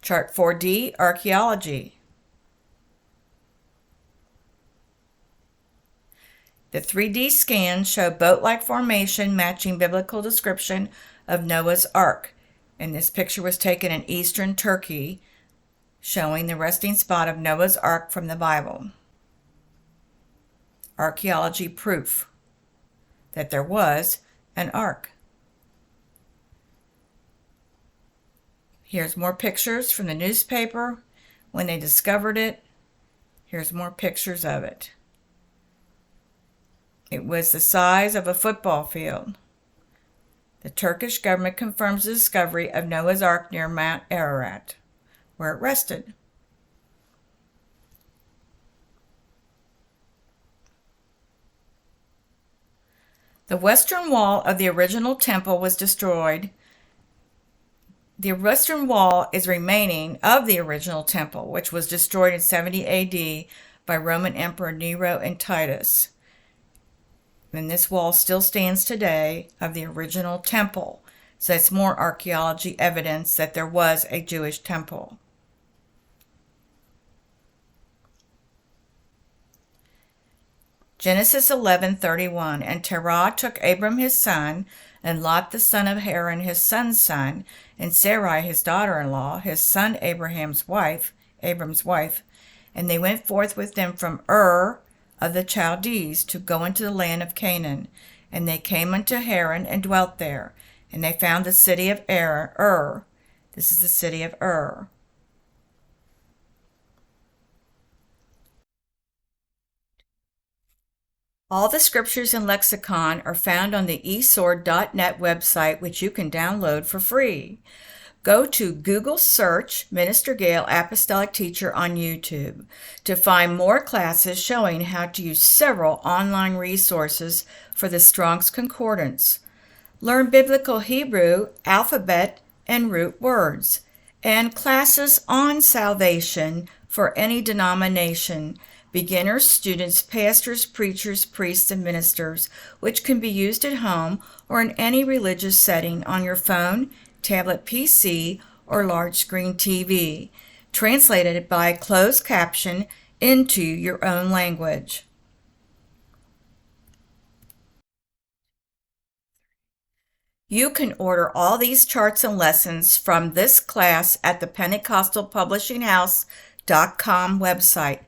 Chart4D Archaeology. The 3D scans show boat-like formation matching biblical description of Noah's Ark. And this picture was taken in eastern Turkey, showing the resting spot of Noah's Ark from the Bible. Archaeology proof that there was an ark. Here's more pictures from the newspaper when they discovered it. Here's more pictures of it. It was the size of a football field. The Turkish government confirms the discovery of Noah's Ark near Mount Ararat, where it rested. The western wall of the original temple was destroyed. The western wall is remaining of the original temple, which was destroyed in 70 AD by Roman Emperor Nero and Titus. And this wall still stands today of the original temple. So that's more archaeology evidence that there was a Jewish temple. Genesis 11:31, and Terah took Abram his son, and Lot the son of Haran his son's son, and Sarai his daughter-in-law, his son Abram's wife, and they went forth with them from Ur of the Chaldees to go into the land of Canaan. And they came unto Haran and dwelt there, and they found the city of Ur. This is the city of Ur. All the scriptures and lexicon are found on the esword.net website, which you can download for free. Go to Google search Minister Gail Apostolic Teacher on YouTube to find more classes showing how to use several online resources for the Strong's Concordance. Learn Biblical Hebrew, alphabet, and root words, and classes on salvation for any denomination, beginners, students, pastors, preachers, priests, and ministers, which can be used at home or in any religious setting on your phone, tablet PC, or large screen TV, translated by closed caption into your own language. You can order all these charts and lessons from this class at the PentecostalPublishingHouse.com website.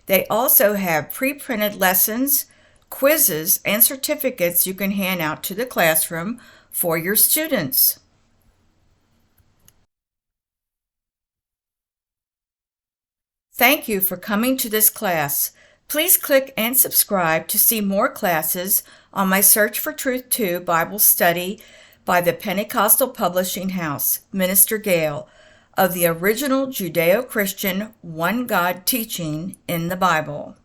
They also have pre-printed lessons, quizzes, and certificates you can hand out to the classroom for your students. Thank you for coming to this class. Please click and subscribe to see more classes on my Search for Truth 2 Bible study by the Pentecostal Publishing House, Minister Gail, of the original Judeo-Christian one God teaching in the Bible.